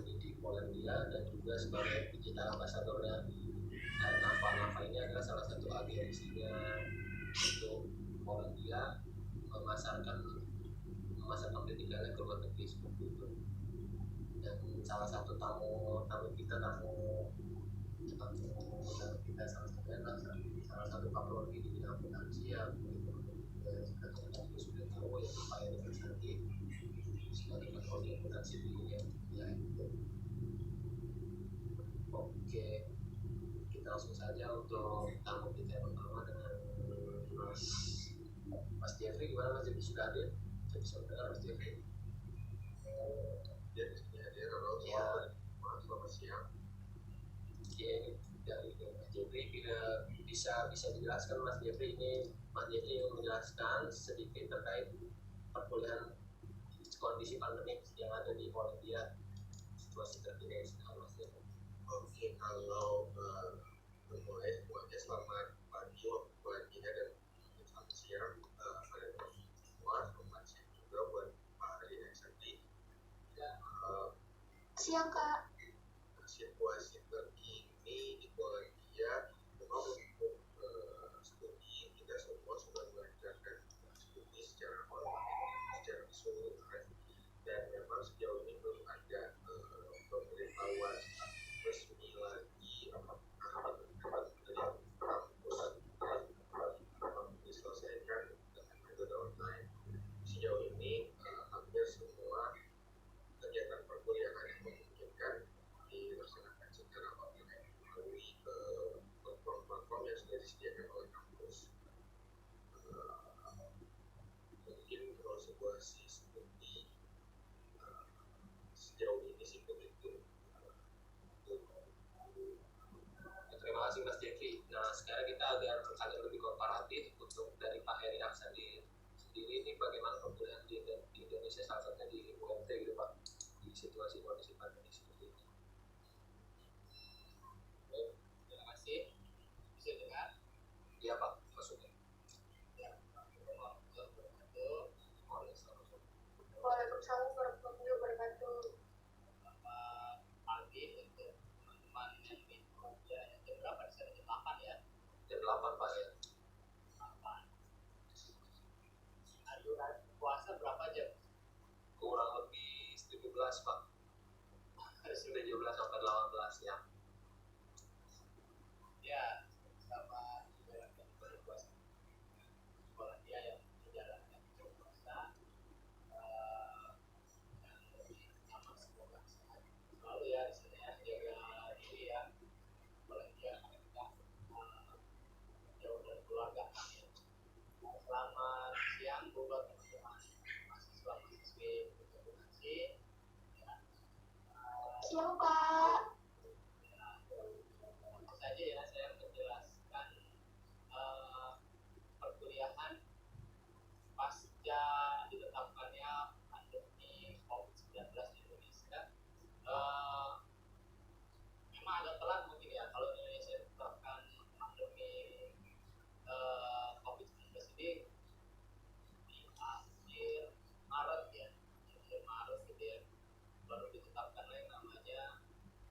di Polandia dan juga sebagai digital ambassador-nya Nafa ini adalah salah satu agensinya untuk Polandia memasarkan pendidikan ke luar negeri seperti itu. Dan salah satu tamu kita salah satu kapolri di bidang finansial kita sudah tahu ya Pak Edi Versanti sebagai kapolri akuntansi di ya itu. Oke, kita langsung saja untuk tamu kita yang pertama dengan Mas Jeffrey. Gimana Mas Jeffrey, sudah hadir? Saya bisa mendengar Mas Jeffrey. Dia sudah hadir. Selamat siang. Oke, dari Mas Jeffrey bisa dijelaskan Mas Jeffrey ini menjelaskan sedikit terkait perkuliahan kondisi pandemi yang ada di Polandia, situasi terkini sekarang Mas Jeffrey. Oke, kalau mulai semuanya selamat pagi waktu Polandia dan selamat siang pada semua, selamat siang juga buat Pak Edi Versanti. Siang Kak. Situasi terkini di Polandia memang untuk studi kita semua sudah mengerjakan studi secara online, secara keseluruhan, dan memang sejauh ini belum ada pemberitahuan resmi lagi apakah kampus diselesaikan dengan metode online. Sejauh ini hampir semua kegiatan perkuliahan yang memungkinkan dilaksanakan secara online melalui platform yang sudah disediakan oleh kampus. Mungkin kalau situasi studi sejauh ini sih begitu. Terima kasih Mas Jeffrey. Nah, sekarang kita agak lebih komparatif untuk dari Pak Heri Aksandi sendiri ini bagaimana perkuliahan di Indonesia, salah satunya di UMT gitu Pak, di situasi kondisi pandemi seperti ini. Terima kasih. Bisa dengar? Iya Pak, maksudnya. Ya, Waalaikumsalam warahmatullahi wabarakatuh. Pagi untuk teman-teman yang di Jogja, jam berapa? Jam 8 ya? Jam 8 Pak ya. 8. Ayuran puasa berapa jam? Kurang lebih 17 Pak. Dari 17 sampai 18 ya. Ya, sama menjalankan berpuasa. Polandia yang menjalankan berpuasa yang lebih aman, semoga sehat selalu ya, di sini ya, jaga diri ya. Polandia karena kita jauh dari keluarga. Selamat siang buat teman-teman mahasiswa mahasiswi akuntansi. Siang Pak. Tentu saja ya saya menjelaskan perkuliahan pasca ditetapkannya pandemi COVID-19 di Indonesia. Memang agak telat mungkin ya kalau Indonesia ditetapkan pandemi COVID-19 ini di akhir Maret ya, gitu ya, baru ditetapkan yang namanya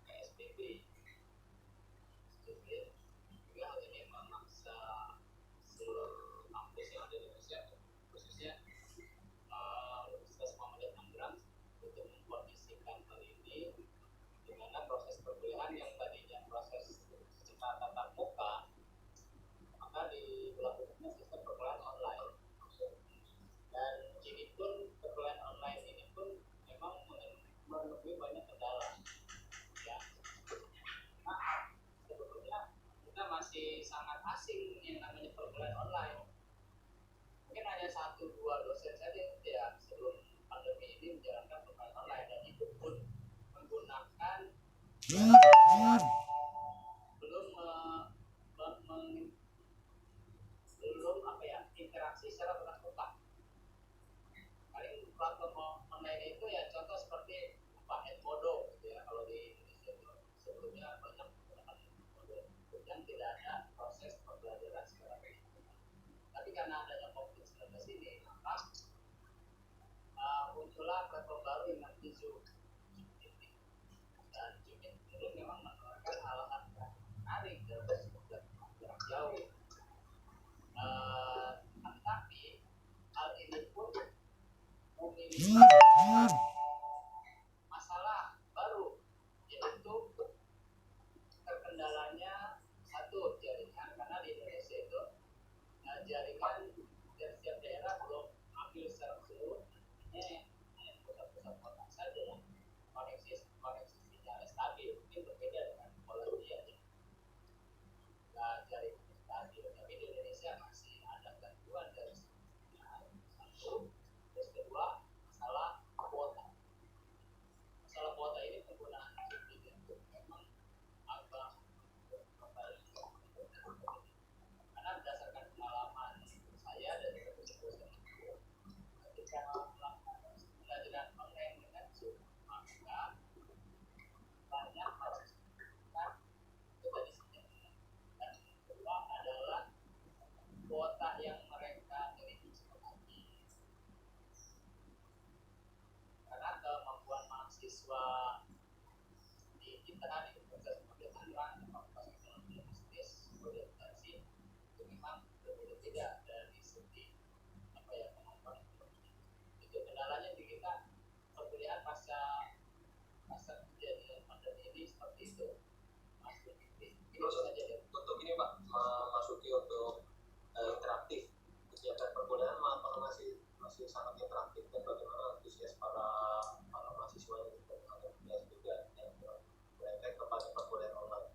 PSBB. Juga hal ini memaksa seluruh kampus yang ada di Indonesia, khususnya Universitas Muhammadiyah Tangerang, untuk mengkondisikan hal ini, di mana proses perkuliahan yang tadinya proses secara tatap muka maka dilakukan sistem perkuliahan online. Dan ini pun perkuliahan online ini pun memang menemui banyak kendala ya. Nah, sebetulnya kita masih sangat asing yang namanya perkuliahan online. Mungkin hanya 1-2 dosen saja ya sebelum pandemi ini menjalankan perkuliahan online, dan itu pun menggunakan belum interaksi secara tatap muka. Paling platform online itu ya contoh seperti Edmodo gitu ya, kalau di Indonesia itu sebelumnya banyak menggunakan Edmodo yang tidak ada proses pembelajaran secara tatap muka. Tapi karena adanya COVID-19 ini, maka muncullah platform baru yang namanya Zoom. masalah baru, yaitu terkendalanya satu jaringan, karena di Indonesia itu jaringan dari setiap daerah belum ambil secara keseluruhan. Ini pusat-pusat kota saja yang koneksi sinyalnya stabil, mungkin berbeda dengan Polandia ya. Jaringan stabil, tapi di Indonesia masih ada gangguan dari sinyal. Satu, terus kedua masalah kuota ini penggunaan subsidi itu memang agak kembali, karena berdasarkan pengalaman saya dan dosen-dosen itu, ketika melakukan pembelajaran online dengan Zoom, maka banyak proses pendidikan itu tadi sinyalnya. Dan kedua adalah kuota yang mereka miliki cukup tinggi, karena kemampuan mahasiswa di kita di Universitas Muhammadiyah Tangerang, Fakultas Ekonomi dan Bisnis orientasi itu memang berbeda-beda dari segi kemampuan ekonomi. Itu kendalanya di kita perkuliahan pasca kejadian pandemi ini seperti itu, Mas Fikri. Terus untuk ini Pak, memasuki untuk interaktif kegiatan perkuliahan, apakah masih sangat interaktif, dan bagaimana antusias para mahasiswa yang juga yang berefek kepada perkuliahan online?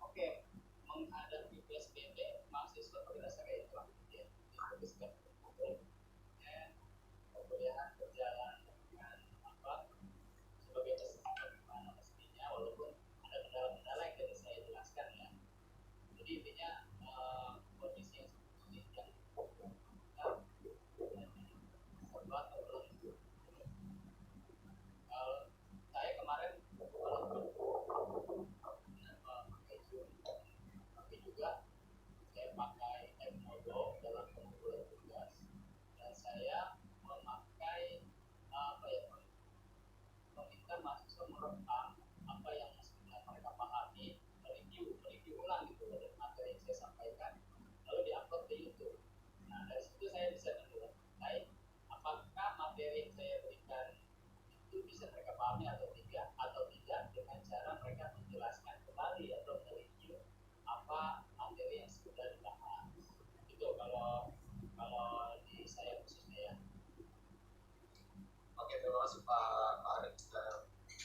Oke, menghadapi PSBB, mahasiswa berdasarkan interaktif ya, difokuskan perkuliahan berjalan dengan sebagai bagaimana mestinya, walaupun ada kendala-kendala yang tadi saya jelaskan ya. Jadi intinya kondisi yang seperti ini yang serba terbelenggu. Saya kemarin pakai Zoom, tapi juga saya pakai Edmodo dalam pengumpulan tugas, dan saya memakai meminta mahasiswa merekam apa yang mestinya mereka pahami, review ulang gitu dari materi yang saya sampaikan, lalu diupload ke YouTube. Nah, dari situ saya bisa menilai apakah materi yang saya berikan itu bisa mereka pahami atau tidak dengan cara mereka menjelaskan kembali atau mereview apa materi yang sudah dibahas. Itu kalau di saya khususnya ya. Oke, terima kasih Pak Arif.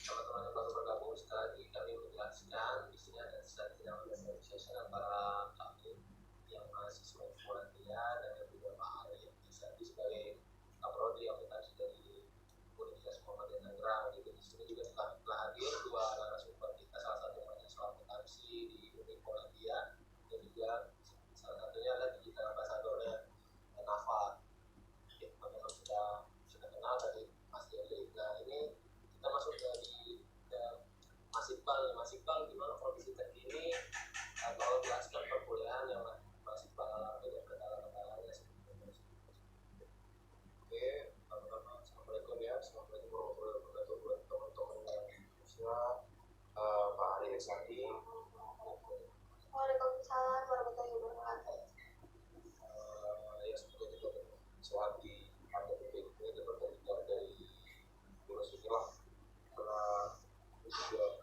Teman-teman yang baru bergabung, sekali kami menjelaskan isinya dan sedang bersosialisasi antara kami yang mahasiswa Polandia dan juga Pak Arif sebagai kaprodi akuntansi dari Universitas Muhammadiyah Tangerang. Di sini juga telah hadir dua narasumber kita, salah satu mahasiswa akuntansi di Universitas Polandia dan juga salah satunya adalah digital ambassadornya Nafa. Teman-teman sudah kenal dari Mas Deli. Nah, ini kita masuk di Mas Iqbal, gimana kondisi terkini atau jelaskan perkuliahan yang Mas Iqbal dengan kendala-kendalanya seperti itu. Oke, teman-teman, assalamualaikum ya. Assalamualaikum warahmatullahi wabarakatuh buat teman-teman yang berusia Pak Ari Sandi. Waalaikumsalam warahmatullahi wabarakatuh. Ya, seperti itu Suhadi ada ini dapat dari Guru Susilah setelah juga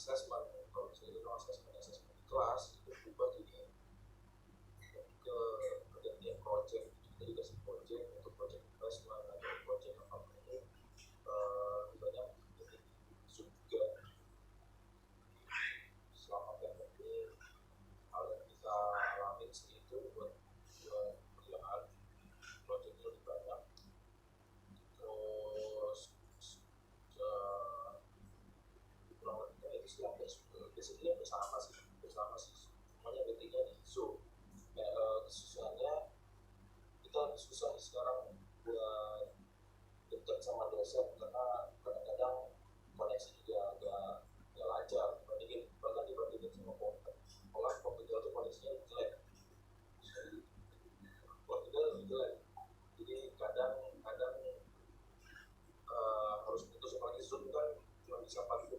assessment. Kalau misalnya itu assessment di kelas itu berubah jadi ke pergantian project. Jadi dikasih project untuk project investment atau project apa itu banyak jadi juga selama pandemi hal yang kita alami sih itu buat kerjaan projectnya lebih banyak. Terus kurang lebih itu sih basically bersama sih semuanya intinya di Zoom. Kesusahannya kita lebih susah sekarang buat dekat sama dosen karena kadang-kadang koneksi juga agak lancar dibandingin sama komputer. Kalau komputer itu koneksinya jelek, komputer lebih jelek. Jadi kadang harus putus, apalagi Zoom kan cuma bisa 40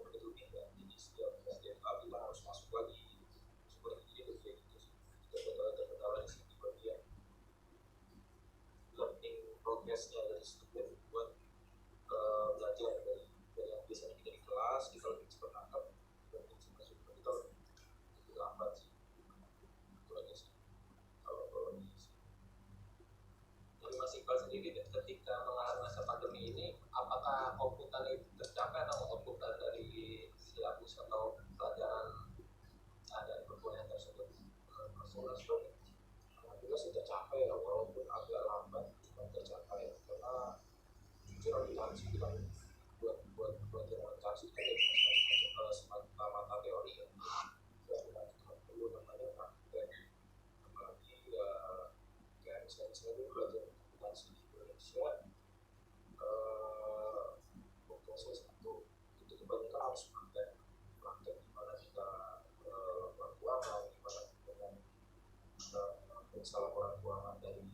menit lebih kan. Jadi setiap kali kita harus masuk lagi seperti itu kayak gitu sih. Kendala di sini bagian learning progress-nya dari student buat belajar dari yang biasanya kita di kelas kita lebih cepat nangkap dan kita lebih lambat sih. Itu aja sih kalau ini sih. Jadi Mas Iqbal sendiri ketika mengalami masa pandemi ini, apakah komputer itu tercapai atau komputer dari silabus atau pelajaran ada perkuliahan tersebut? Alhamdulillah sih tercapai ya, walaupun agak lambat cuma tercapai karena jujur akuntansi itu kan buat pelajaran akuntansi itu kan semata mata teori ya, dan perlu namanya praktek. Apalagi ya kayak misalnya saya dulu belajar akuntansi di Indonesia waktu saya satu itu kebanyakan harus praktek gimana kita keuangan, gimana dengan periksa laporan keuangan dari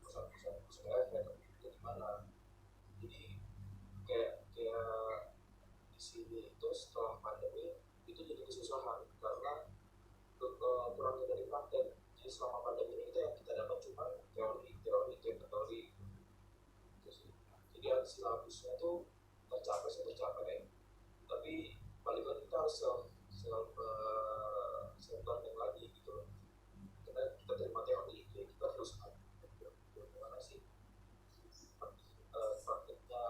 perusahaan efek itu gimana. Jadi kayak di sini itu setelah pandemi itu jadi kesusahan karena kurangnya dari praktek. Jadi selama pandemi ini kita dapat cuma teori gitu sih. Jadi silabusnya itu tercapai, tapi balik lagi kita harus self learning lagi gitu loh. Karena kita terima teori kita terus gimana sih prakteknya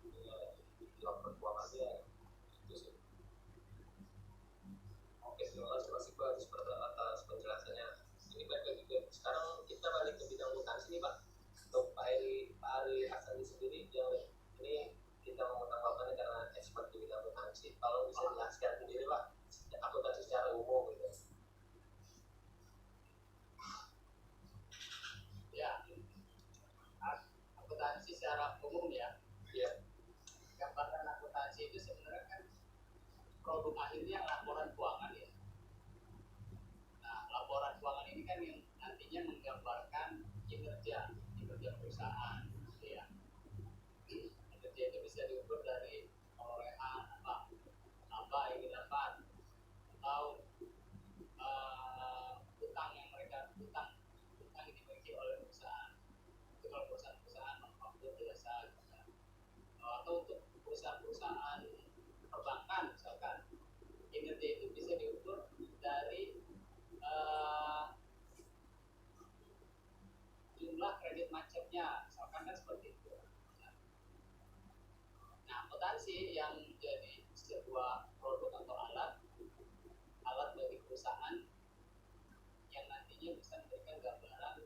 di laporan keuangannya gitu sih. Oke, terima kasih Mas Iqbal atas penjelasannya. Ini balik lagi ke sekarang kita balik ke bidang akuntansi nih Pak. Untuk Pak Ari Hasani sendiri yang ini kita mau tanggapannya karena expert di bidang akuntansi. Kalau bisa jelaskan sendiri Pak, akuntansi secara umum gitu. Ya, akuntansi secara umum ya. Iya. Gambaran akuntansi itu sebenarnya kan produk akhirnya laporan keuangan ya. Nah, laporan keuangan ini kan yang nantinya menggambarkan kinerja perusahaan, ya. Kinerja itu bisa diukur dari perolehan apa yang didapat atau utang yang utang yang dimiliki oleh perusahaan. Itu kalau perusahaan manufaktur biasa gitu kan. Atau untuk perusahaan perbankan misalkan kinerja itu bisa diukur dari jumlah kredit macetnya misalkan kan seperti itu. Nah, akuntansi yang menjadi sebuah produk atau alat bagi perusahaan yang nantinya bisa memberikan gambaran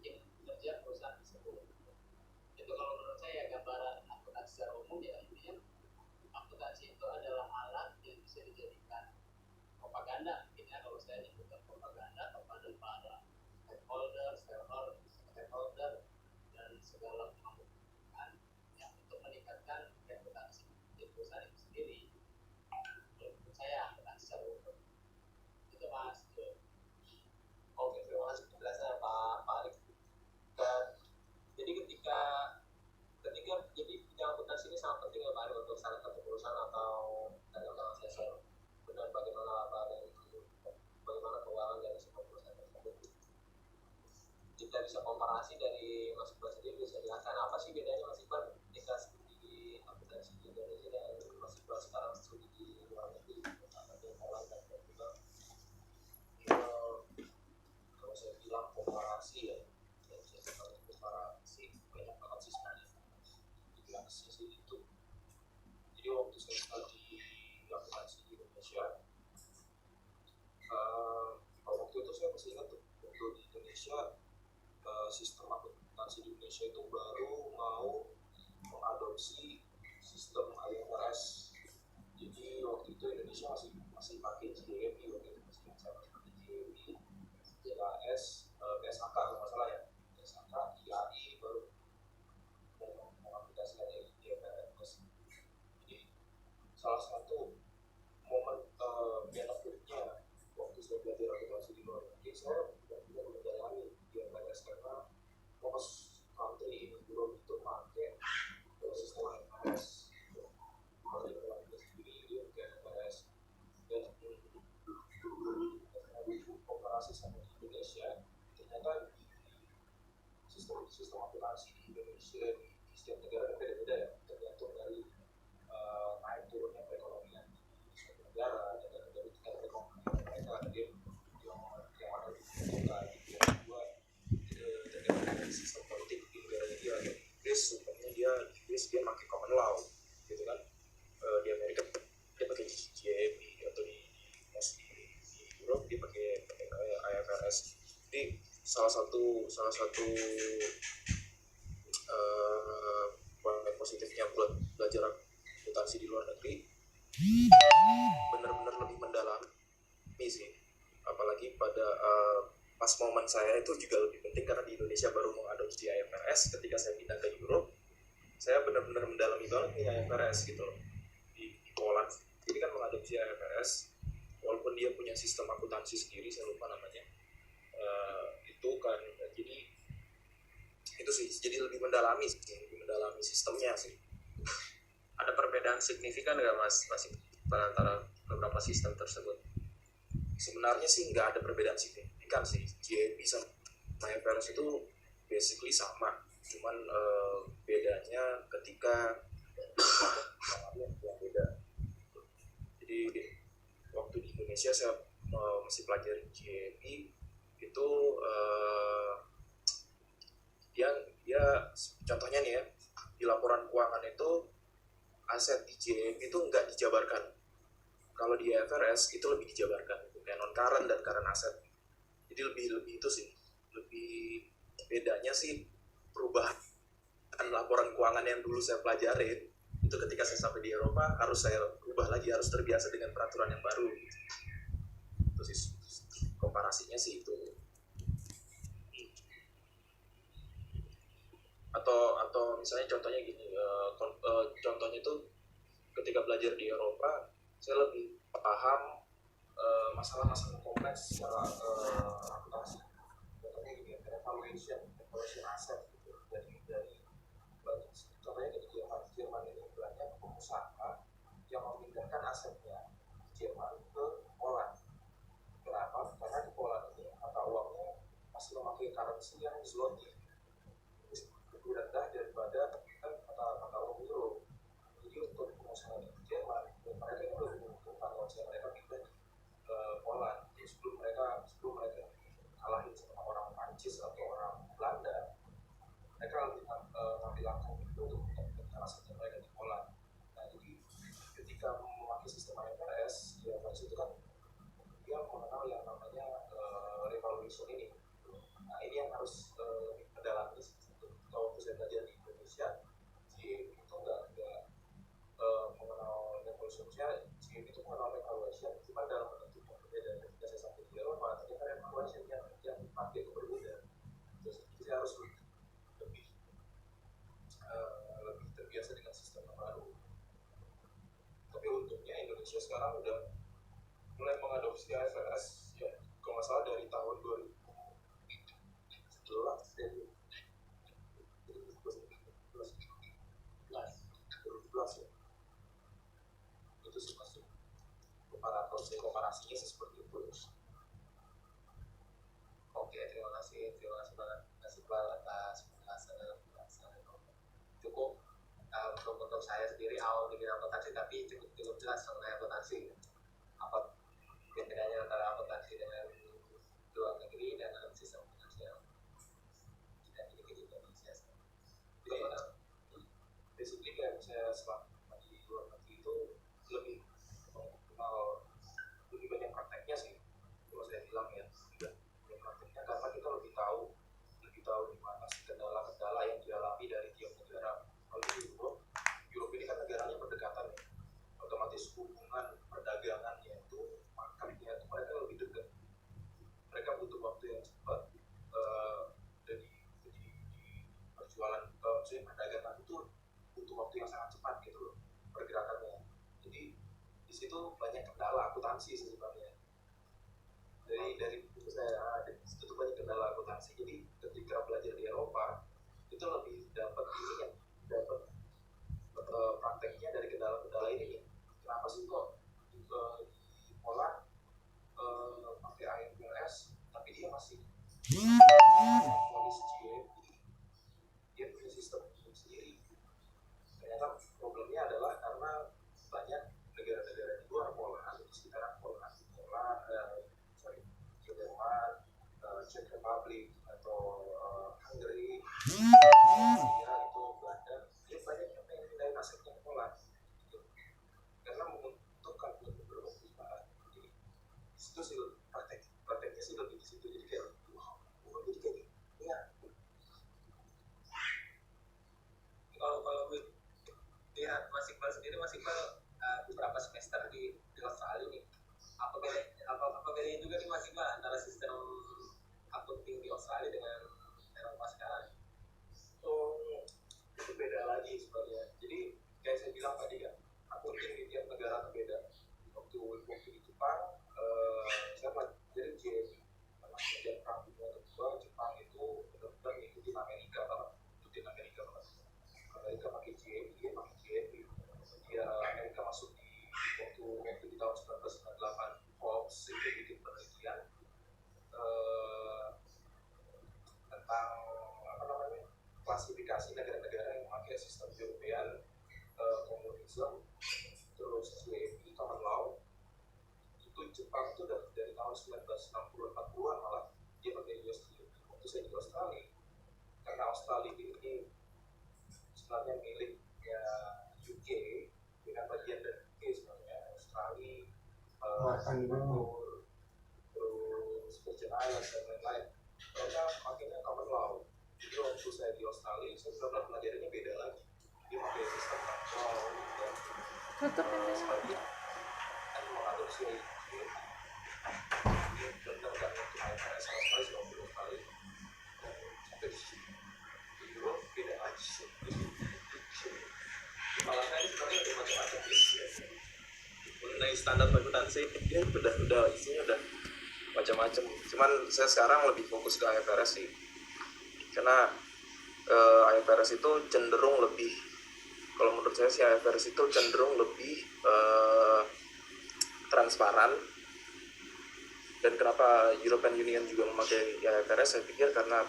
kinerja perusahaan tersebut. Itu kalau menurut saya gambaran akuntansi secara umum ya, intinya akuntansi itu adalah alat yang bisa dijadikan propaganda, mungkin ya kalau saya nyebutkan propaganda kepada para stakeholder dan segala pemangkutan yang untuk meningkatkan reputasi di perusahaan itu sendiri. Menurut saya akuntansi secara umum itu Mas. Oke, terima kasih penjelasannya Pak Arif. Dan jadi ketika jadi bidang akuntansi ini sangat penting ya Pak Arif untuk salah satu perusahaan atau dalam asesor benar bagaimana keuangan dari sebuah perusahaan tersebut. Kita bisa komparasi dari Mas Iqbal sendiri, bisa jelaskan apa sih bedanya Mas Iqbal ketika di akuntansi sisi itu. Jadi waktu saya studi akuntansi di Indonesia, waktu itu saya masih ingat tuh, waktu di Indonesia sistem akuntansi di Indonesia itu baru mau mengadopsi sistem IFRS. Jadi waktu itu Indonesia masih pakai JMI, waktu itu masih pakai JMI, JKS, PSAK kalau nggak salah ya, PSAK, IAI baru mengaplikasikan IFRS. Jadi salah satu momen benefitnya waktu saya belajar akuntansi di luar negeri, saya tidak mendalami IFRS karena most country in Europe itu pakai sistem IFRS. Kalau di luar negeri sendiri dia pakai IFRS, dan komparasi sama di Indonesia, ternyata sistem akuntansi di Indonesia di setiap negara beda-beda ya, tergantung dari naik turunnya perekonomian di suatu negara dan dari tingkat perekonomian mereka. Dia yang ada di negara yang kedua tergantung dari sistem politik di negara dia. Di Inggris sebenarnya dia pakai common law gitu kan, di Amerika dia pakai JMI, atau di Europe dia pakai IFRS. Jadi salah satu poin positifnya buat belajar akuntansi di luar negeri, benar-benar lebih mendalami sih, apalagi pada pas momen saya itu juga lebih penting karena di Indonesia baru mengadopsi IFRS. Ketika saya pindah ke Europe, saya benar-benar mendalami banget nih IFRS gitu loh. Di Poland ini kan mengadopsi IFRS, walaupun dia punya sistem akuntansi sendiri, saya lupa namanya, itu kan, jadi itu sih, jadi lebih mendalami sistemnya sih. Ada perbedaan signifikan nggak Mas antara beberapa sistem tersebut? Sebenarnya sih nggak ada perbedaan signifikan sih. JMI sama IFRS itu basically sama, cuman bedanya ketika yang beda. Jadi waktu di Indonesia saya masih pelajari JMI itu, dia contohnya nih ya, di laporan keuangan itu aset di JMI itu nggak dijabarkan. Kalau di IFRS itu lebih dijabarkan, kayak non current dan current asset. Jadi lebih itu sih, lebih bedanya sih perubahan laporan keuangan yang dulu saya pelajarin itu ketika saya sampai di Eropa harus saya ubah lagi, harus terbiasa dengan peraturan yang baru gitu. Itu sih komparasinya sih itu. Atau misalnya contohnya gini, contohnya itu ketika belajar di Eropa saya lebih paham masalah-masalah kompleks secara akuntansi. Contohnya gini, evaluation aset gitu. Dari banyak, contohnya di Jerman ini banyak pengusaha yang memindahkan asetnya Jerman ke Poland. Kenapa? Karena di Poland ini mata uangnya masih memakai currency yang zloty, lebih rendah daripada mata uang euro. Jadi untuk pengusaha di Jerman, mereka ini lebih menguntungkan kalau mereka pindah di Poland. Jadi sebelum mereka kalahin sama orang Prancis atau orang Belanda, mereka lebih ngambil langkah itu untuk mendapatkan asetnya mereka di Poland. Nah, jadi ketika memakai sistem IFRS, ya itu kan dia mengenal yang namanya revaluation ini. Nah, ini yang harus mendalami. Kalau saya belajar di Indonesia, JMI itu nggak mengenal revaluation-nya, JMI itu mengenal revaluation, cuma dalam bentuk yang berbeda. Ketika saya sampai di Eropa, ternyata revaluation yang dipakai itu berbeda. Jadi saya harus lebih terbiasa dengan sistem yang baru. Tapi untungnya Indonesia sekarang udah mulai mengadopsi IFRS ya, kalau nggak salah dari tahun 2011 ya. Itu sih masuk komparasinya sih seperti itu. Oke, terima kasih banget atas penjelasan dan penjelasan. Cukup untuk saya sendiri awal bikin akuntansi, tapi cukup jelas mengenai akuntansi. Apa bedanya antara akuntansi dengan luar negeri dan sistem finansial kita miliki di Indonesia. Basically situ banyak kendala akuntansi sih sebenarnya. Dari buku saya itu tuh banyak kendala akuntansi. Jadi ketika belajar di Eropa itu lebih dapat ini ya, dapat prakteknya dari kendala-kendala ini nih. Kenapa sih kok di Poland pakai IFRS tapi dia masih polis GMP, dia punya sistem sendiri. Ternyata problemnya adalah karena banyak negara-negara di luar Poland, di sekitaran Poland, Jerman, Czech Republic atau Hungary, ya itu Belanda, dia banyak yang pengen pindahin asetnya ke Poland, gitu. Karena menguntungkan buat beberapa perusahaan. Jadi itu sih prakteknya sih lebih di situ. Jadi kayak jadi kayak ya. Kalau gue lihat Mas Iqbal sendiri, Mas Iqbal beberapa semester di Australia nih, apa bedanya juga nih Mas Iqbal antara sistem accounting di Australia dengan Eropa sekarang? Itu beda lagi sebenarnya. Jadi kayak saya bilang tadi kan, accounting di tiap negara berbeda. Waktu di Jepang, saya pelajari GMP, karena kemudian perang dunia kedua, Jepang itu benar-benar ngikutin Amerika banget. Amerika pakai GMP, dia pakai GMP. Amerika masuk waktu di tahun 1998, Fox itu bikin penelitian tentang klasifikasi negara-negara yang memakai sistem European komunisme, terus GMP common law. Itu Jepang itu dari tahun 1960-40-an malah dia pakai US GMP. Waktu saya di Australia, karena Australia ini sebenarnya miliknya UK, dengan bagian dari UK sebenarnya, Australia, Singapura, terus Virgin Islands dan lain-lain. Mereka pakainya common law. Jadi waktu saya di Australia, saya benar-benar pelajarinya beda lagi. Dia pakai sistem common law dan Australia kan mengadopsi UK. Dia benar-benar nggak untuk IFRS sama sekali sebelum di Australia. Dan sampai di Europe beda lagi. Malah kan sebenarnya ada macam-macam mengenai standar akuntansi, ya udah isinya udah macam-macam. Cuman saya sekarang lebih fokus ke IFRS sih, karena IFRS itu cenderung lebih, kalau menurut saya sih IFRS itu cenderung lebih transparan. Dan kenapa European Union juga memakai IFRS, saya pikir karena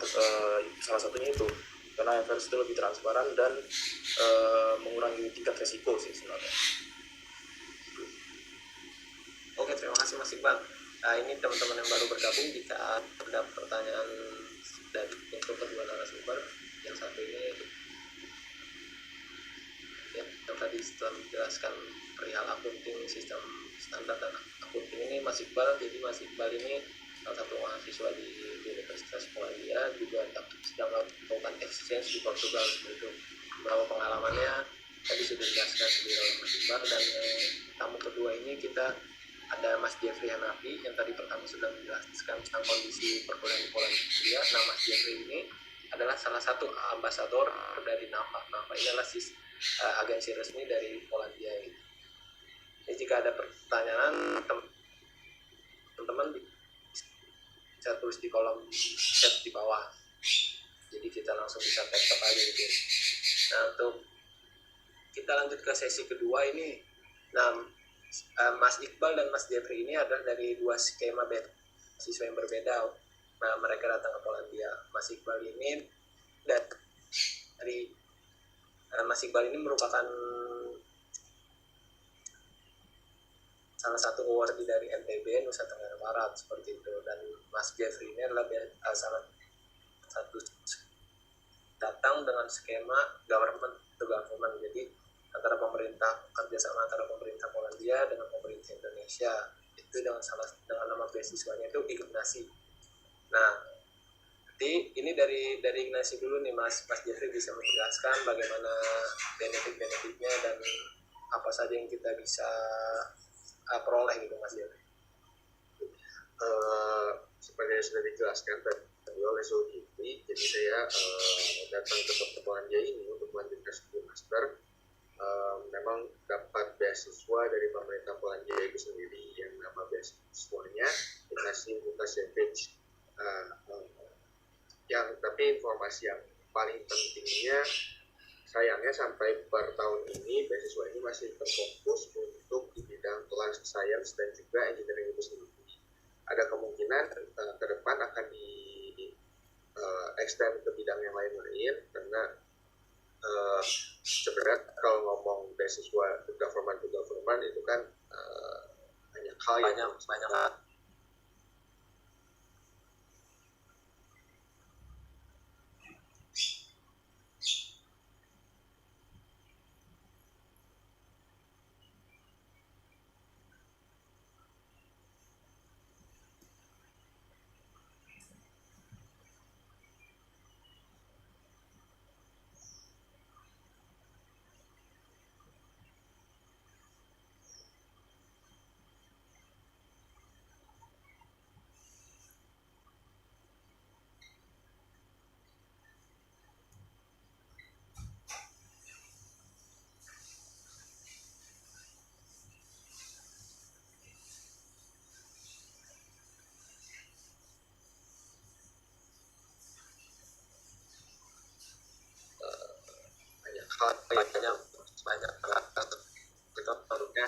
salah satunya itu, karena IFRS itu lebih transparan dan mengurangi tingkat resiko sih sebenarnya. Oke, terima kasih Mas Iqbal. Ini teman-teman yang baru bergabung, jika ada pertanyaan dari untuk kedua narasumber, yang satu ini yang tadi setelah menjelaskan perihal accounting, sistem standar dan accounting ini, Mas Iqbal, jadi Mas Iqbal ini salah satu mahasiswa di Universitas Polandia, juga sedang melakukan exchange di Portugal seperti itu. Beberapa pengalamannya tadi sudah dijelaskan oleh Mas Iqbal, dan tamu kedua ini kita ada Mas Jeffrey Hanafi yang tadi pertama sudah menjelaskan tentang kondisi perkuliahan di Polandia. Nah, Mas Jeffrey ini adalah salah satu ambasador dari NAFA. NAFA ini adalah agensi resmi dari Polandia. Jadi jika ada pertanyaan, teman-teman bisa tulis di kolom chat di bawah. Jadi kita langsung bisa tap aja gitu. Nah, untuk kita lanjut ke sesi kedua ini. Nah, Mas Iqbal dan Mas Jeffrey ini adalah dari dua skema beasiswa yang berbeda. Nah, mereka datang ke Polandia. Mas Iqbal ini Mas Iqbal ini merupakan salah satu awardee dari NTB Nusa Tenggara Barat seperti itu, dan Mas Jeffrey ini adalah salah satu datang dengan skema government to government. Jadi antara kerjasama antara pemerintah Polandia dengan pemerintah Indonesia, itu dengan nama beasiswanya itu Ignasi. Nah, jadi ini dari Ignasi dulu nih, Mas Jeffrey bisa menjelaskan bagaimana benefit-benefitnya dan apa saja yang kita bisa peroleh gitu, Mas Jeffrey. Seperti yang sudah dijelaskan tadi oleh Zulkifli, jadi saya datang ke Polandia ini untuk melanjutkan studi master memang dapat beasiswa dari pemerintah Polandia itu sendiri yang nama beasiswanya Ignacy Łukasiewicz. Yang tapi informasi yang paling pentingnya sayangnya sampai per tahun ini beasiswa ini masih terfokus untuk di bidang life science dan juga engineering itu sendiri. Ada kemungkinan ke depan akan di extend ke bidang yang lain-lain karena sebenarnya kalau ngomong beasiswa government to government itu kan banyak hal yang banyak banyak kita produknya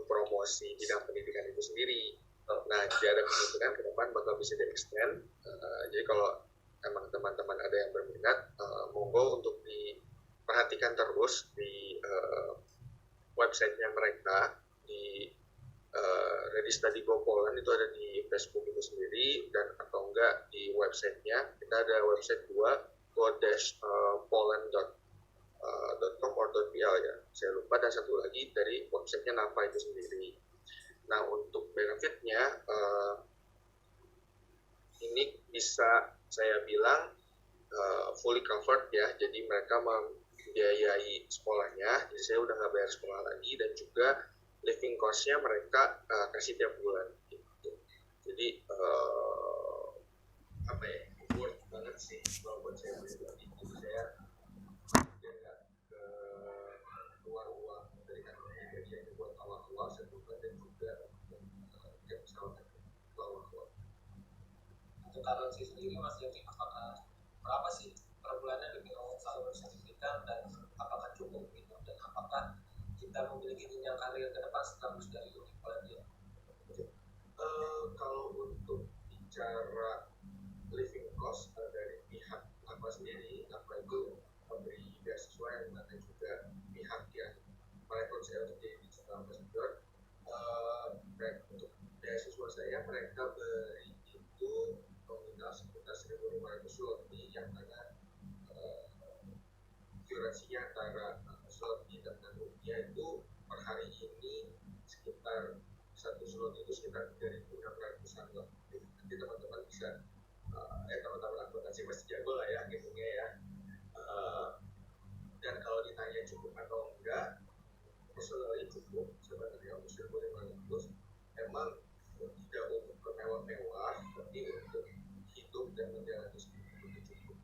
promosi bidang pendidikan itu sendiri. Nah, jadi ada kemungkinan ke depan bakal bisa di-extend. Jadi kalau emang teman-teman ada yang berminat, monggo untuk diperhatikan terus di website-nya mereka di Ready Study Go Poland itu ada di Facebook itu sendiri dan atau enggak di website-nya. Kita ada website 2 go-poland.com or .pl ya, saya lupa, dan satu lagi dari websitenya NAFA itu sendiri. Nah, untuk benefitnya ini bisa saya bilang fully covered ya, jadi mereka membiayai sekolahnya, jadi saya udah nggak bayar sekolah lagi, dan juga living cost-nya mereka kasih tiap bulan gitu. Jadi apa ya, worth banget sih kalau buat saya pribadi. Jadi saya keluar uang dari kantongnya gajinya buat awal-awal sebulan dan juga tiap pesawat awal-awal. Untuk currency sendiri Mas Yogi, apakah berapa sih per bulannya lebih selalu sertifikat dan apakah cukup gitu, dan apakah kita memiliki jenjang karir ke depan setelah lulus dari Polandia? Kalau untuk bicara living cost dari pihak apa sendiri, apa itu memberi beasiswa yang mana juga pihak yang merekrut saya untuk jadi digital ambassador. Untuk beasiswa saya mereka beri itu nominal sekitar 1.500 zloty, yang mana durasinya antara zloty dan rupiah itu per hari ini sekitar 1 zloty itu sekitar 3.600-an lah. Nanti teman-teman bisa teman-teman akuntansi masih jago lah ya ngitungnya ya. Dan kalau ditanya cukup atau enggak, personally cukup sebenarnya untuk 1.500. Emang tidak untuk bermewah-mewah, tapi untuk hidup dan menjalani hidup itu cukup.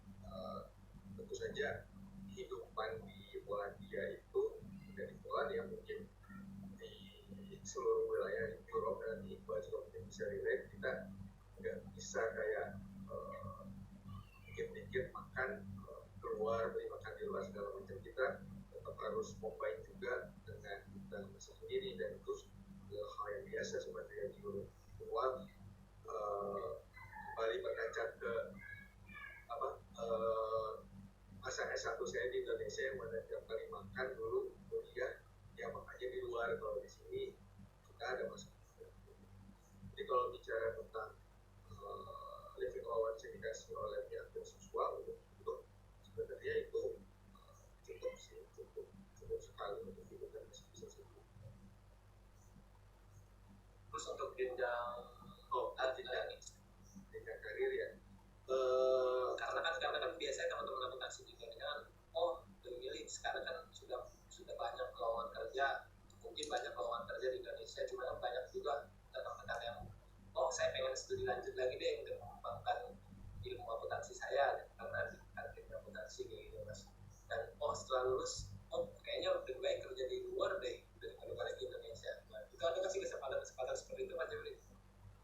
Tentu saja kehidupan di Polandia itu dari Polandia mungkin di seluruh wilayah Eropa dan di Eropa mungkin bisa relate, kita nggak bisa kayak dikit-dikit makan keluar, beli makan di luar segala macam. Kita tetap harus combine juga dengan kita sendiri, dan itu hal yang biasa sebenarnya di luar. Kembali berkaca ke masa S1 saya di Indonesia yang mana tiap kali makan dulu kuliah ya makanya di luar. Kalau di sini kita ada masa kalau bicara tentang living allowance yang dikasih oleh pihak beasiswa untuk sebenarnya itu cukup sih, cukup sekali untuk hidupkan bisa sendiri. Terus untuk jenjang Jenjang karir ya. Karena kan biasanya teman-teman akuntansi juga kan memilih sekarang kan sudah banyak lowongan kerja, mungkin banyak lowongan kerja di Indonesia, cuma kan banyak juga teman-teman yang saya pengen studi lanjut lagi deh untuk mengembangkan ilmu akuntansi saya karena di akuntansi gitu mas. Dan setelah lulus kayaknya lebih baik kerja di luar deh daripada balik ke Indonesia. Nah, itu ada nggak sih kesempatan seperti itu Pak Jeffrey?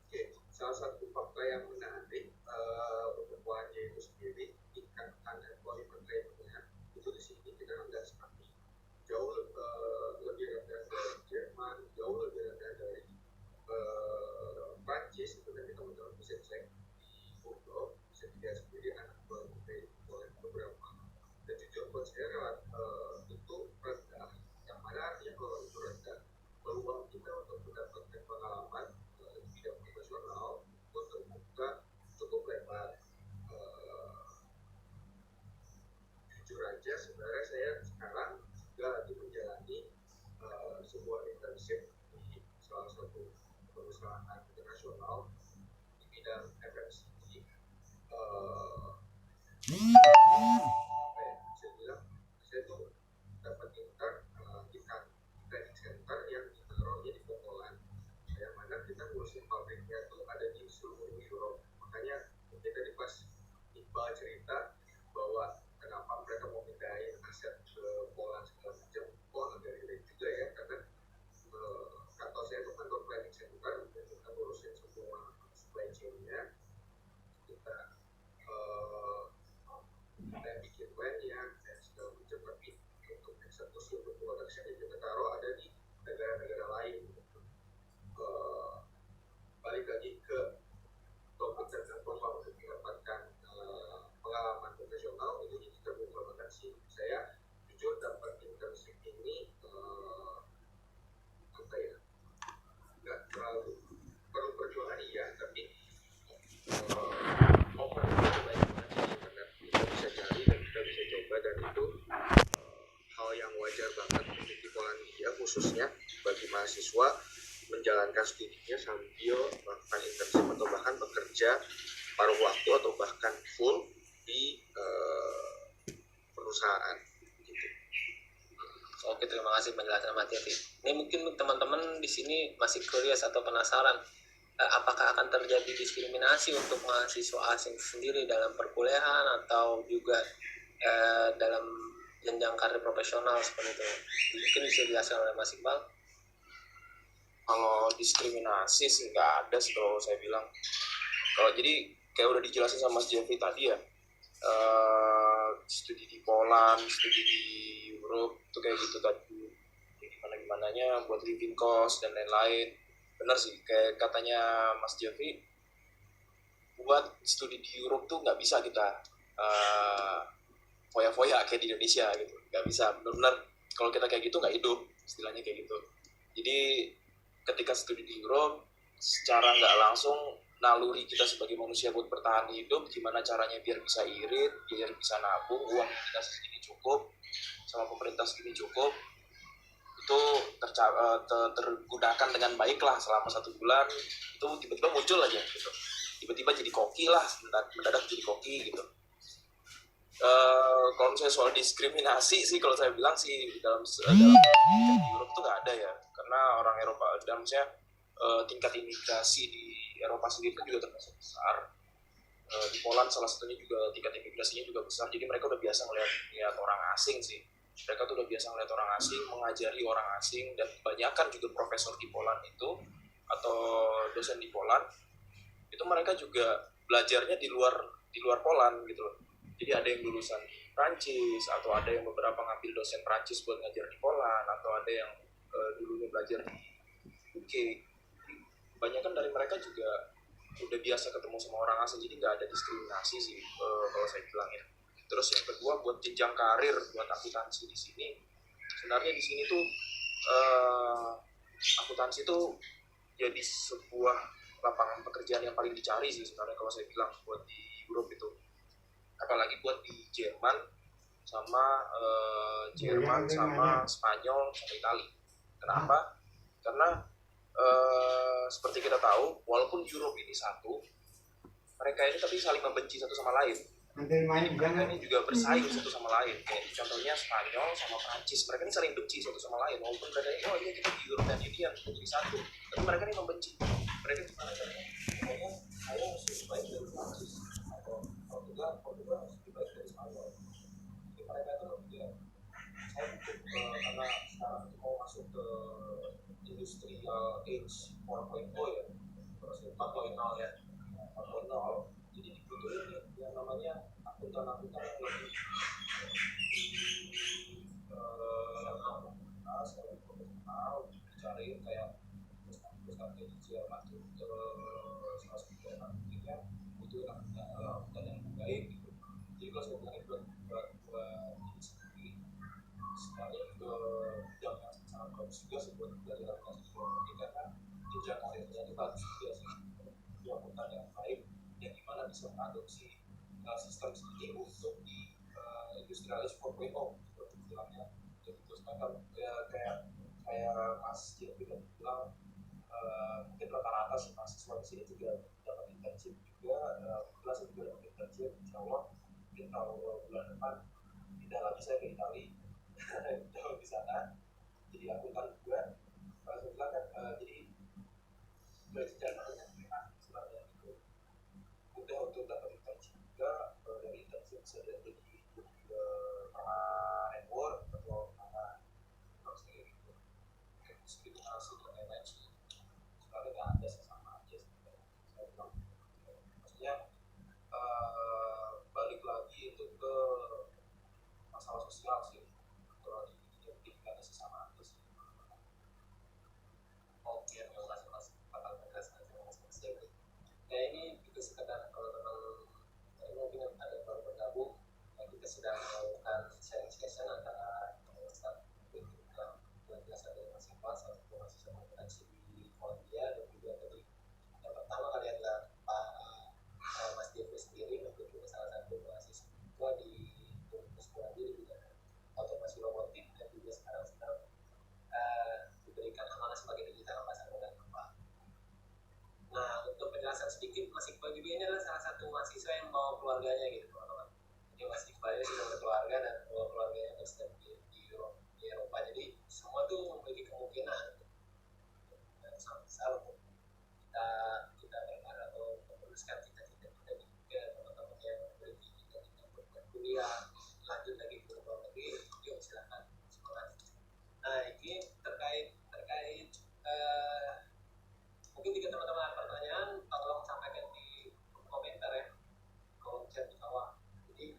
Oke, salah satu fakta yang menarik untuk Polandia itu sendiri, tingkatan employment rate-nya itu di sini kita rendah sekali, jauh lebih rendah dari Jerman, jauh lebih rendah dari Prancis. Itu nanti teman-teman bisa cek di Google, bisa dilihat sendiri unemployment rate oleh beberapa. Dan jujur buat saya itu rendah, yang mana artinya kalau itu rendah, peluang kita untuk mendapatkan pengalaman di bidang profesional untuk buka cukup lebar. Jujur aja sebenarnya saya sekarang juga lagi menjalani sebuah internship di salah satu perusahaan internasional di bidang FMCG. Saya bilang saya tuh dapat intern di training center yang ditaruhnya di Poland, yang mana kita ngurusin pabriknya tuh ada di seluruh Europe. Makanya mungkin tadi pas Iqbal cerita bahwa kenapa mereka mau pindahin aset ke Poland segala macam, agak relate juga ya, karena kantor saya itu kantor planning center dan kita ngurusin semua supply chain-nya. Kita bikin plan-nya dan segala macam, tapi untuk eksekusi untuk production kita taruh ada di negara-negara lain. Balik lagi ke topik tentang peluang untuk mendapatkan pengalaman profesional, itu kita bukan sih. Saya jujur dapat internship ini nggak terlalu perlu perjuangan iya, tapi offer itu banyak banget di internet, kita bisa cari dan kita bisa coba, dan itu hal yang wajar banget untuk di Polandia khususnya bagi mahasiswa menjalankan studinya sambil melakukan internship atau bahkan bekerja paruh waktu atau bahkan full di perusahaan gitu. Oke, terima kasih penjelasan Mas Jeffrey. Ini mungkin teman-teman di sini masih curious atau penasaran apakah akan terjadi diskriminasi untuk mahasiswa asing sendiri dalam perkuliahan atau juga dalam jenjang karir profesional seperti itu. Mungkin bisa dijelaskan oleh Mas Iqbal. Kalau diskriminasi sih nggak ada sih kalau saya bilang. Jadi kayak udah dijelasin sama Mas Jeffrey tadi ya, studi di Poland, studi di Europe itu kayak gitu tadi, gimana-gimananya buat living cost dan lain-lain. Benar sih kayak katanya Mas Jeffrey, buat studi di Europe tuh nggak bisa kita foya-foya kayak di Indonesia gitu, nggak bisa. Benar-benar kalau kita kayak gitu nggak hidup, istilahnya kayak gitu. Jadi ketika studi di Europe, secara nggak langsung naluri kita sebagai manusia buat bertahan hidup, gimana caranya biar bisa irit, biar bisa nabung, uang kita segini cukup, sama pemerintah segini cukup, itu tergunakan dengan baik lah selama 1 bulan. Itu tiba-tiba muncul aja gitu, tiba-tiba jadi koki lah, mendadak jadi koki gitu. Kalau misalnya soal diskriminasi sih, kalau saya bilang sih dalam Europe tuh nggak ada ya, karena orang Eropa dan misalnya tingkat imigrasi di Eropa sendiri kan juga termasuk besar. Di Poland salah satunya juga tingkat imigrasinya juga besar, jadi mereka udah biasa melihat orang asing sih. Mereka tuh udah biasa melihat orang asing, mengajari orang asing, dan kebanyakan juga profesor di Poland itu atau dosen di Poland itu mereka juga belajarnya di luar Poland gitu loh. Jadi ada yang lulusan Prancis, atau ada yang beberapa ngambil dosen Prancis buat ngajar di Poland, atau ada yang dulunya belajar di UK. Kebanyakan dari mereka juga udah biasa ketemu sama orang asing, jadi nggak ada diskriminasi sih kalau saya bilang ya. Terus yang kedua, buat jenjang karir buat akuntansi di sini, sebenarnya di sini tuh akuntansi tuh jadi sebuah lapangan pekerjaan yang paling dicari sih sebenarnya kalau saya bilang buat di Europe itu, apalagi buat di Jerman sama Spanyol sama Italia. Kenapa? Karena seperti kita tahu, walaupun Europe ini satu, mereka ini tapi saling membenci satu sama lain. Mereka ini juga bersaing satu sama lain. Kayak contohnya Spanyol sama Prancis, mereka ini saling benci satu sama lain. Walaupun mereka ini, oh iya kita di European Union jadi satu, tapi mereka ini membenci. Mereka gimana caranya? Pokoknya saya harus lebih baik dari Prancis atau Portugal harus lebih baik dari Spanyol. Jadi mereka itu lebih saya karena sekarang itu mau masuk ke industrial age 4.0 ya, terus 4.0 ya, 4.0. Jadi dibutuhin nih yang namanya akuntan-akuntan yang lebih profesional, dicari kayak perusahaan kecil masuk ke salah satu perusahaan pentingnya butuh akuntan yang baik gitu. Jadi kalau saya bilang buat diri sendiri sebenarnya ke bidang yang sangat bagus juga sih buat belajar aplikasi ini, karena jenjang karirnya itu bagus juga sih. Itu akuntan yang baik yang gimana bisa mengadopsi sistem ini untuk di industrialis 4.0 seperti bilangnya. Jadi terus mereka kayak Mas Jeffrey bilang mungkin rata-rata sih mahasiswa di sini juga dapat internship juga, kelas juga dapat internship. Insya Allah mungkin kalau bulan depan tidak lagi saya ke Italia jauh di sana jadi akuntan juga. Kalau saya bilang kan jadi belajar banyak memang sebenarnya itu mudah untuk dapat internship juga. Dari internship bisa jadi network atau kayak gitu skriminasi dan lain-lain sih sebenarnya nggak ada sih, sama aja sebenarnya. Saya bilang maksudnya balik lagi itu ke masalah sosial sih, kalau di kita sih sama aja sih. Oke, terima kasih Mas bakal menjelaskan Mas Jeffrey. Ya ini juga sekedar kalau teman mungkin ada baru bergabung, kita sedang melakukan sharing session antara Ustaz yang penjelasan dari Mas Iqbal, salah satu mahasiswa kompetensi di Kolombia, dan juga tadi yang pertama kali adalah Pak Mas Jeffrey sendiri, mungkin juga salah satu mahasiswa di Universitas Kolombia di bidang otomasi robotik, dan juga sekarang sedang diberikan amanah sebagai digital ambassador dan Pak. Nah, untuk penjelasan sedikit, Mas Iqbal juga ini adalah salah satu mahasiswa yang bawa keluarganya gitu teman-teman. Jadi Mas Iqbal ini sudah berkeluarga dan bawa keluarganya sedang di Eropa. Jadi semua tuh memiliki kemungkinan dan sangat besar untuk kita berharap atau meneruskan cita-cita kita juga teman-teman yang memiliki cita-cita berkuliah lanjut lagi ke luar negeri, yuk silakan semangat. Nah ini terkait mungkin jika teman-teman ada pertanyaan tolong sampaikan di komentar ya, kolom chat di bawah. Jadi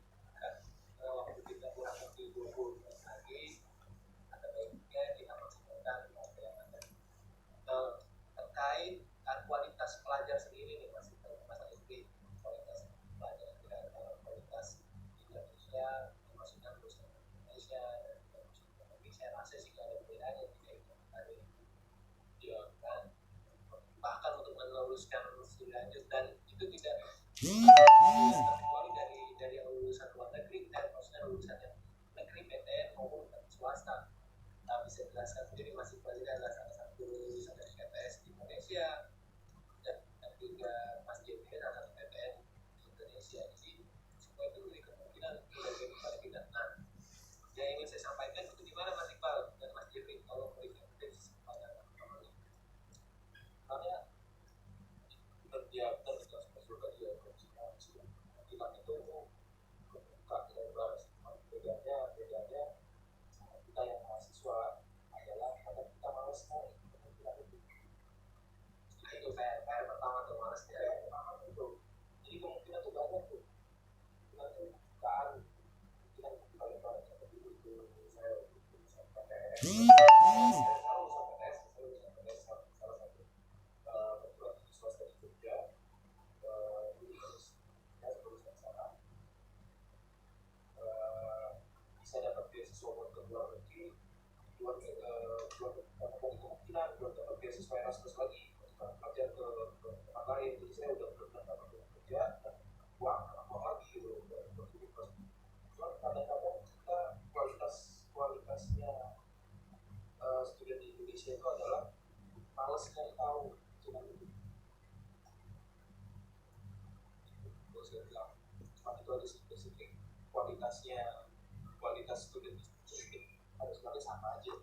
waktu kita kurang lebih 20 menit lagi, ada baiknya kita maksimalkan waktu yang ada. Terkait kualitas pelajar sendiri nih Mas Rizky, kualitas pelajar kualitas Indonesia, maksudnya lulusan Indonesia dan tapi saya rasa sih nggak ada bedanya jika itu tadi ya kan, bahkan untuk meneruskan studi lanjut dan itu tidak terkecuali dari yang lulusan luar negeri dan maksudnya lulusan yang negeri PTN maupun swasta. Nah, bisa jelaskan sendiri Mas Iqbal ini adalah salah satu lulusan dari PTS di Indonesia dan juga Mas Jeffrey adalah satu PTN di Indonesia. Jadi semua itu memiliki kemungkinan untuk kepada kita. Nah, yang ingin saya sampaikan itu gimana Mas Iqbal dan Mas Jeffrey, kalau memberikan tips kepada teman-teman ini. Karena kerja seperti dia bilang itu bukan lebar, bedanya kita yang mahasiswa adalah karena kita malas sekali itu PR pertama tuh, malas ya pertama itu. Jadi kemungkinan tuh banyak tuh, kemungkinan tuh bukaan kemungkinan lebar seperti itu. Saya lulusan PTS salah satu perguruan tinggi swasta di Jogja, bisa dapat beasiswa buat ke luar negeri, kemungkinan belum dapat beasiswa Erasmus lagi untuk belajar ke tempat lain. Jadi saya udah benar dapat kerja dan uang lagi gitu. Cuman kadang-kadang kita kualitasnya student di Indonesia itu adalah males nyari tahu. Cuma itu saya bilang, cuma itu aja spesifik kualitas student harus sama aja.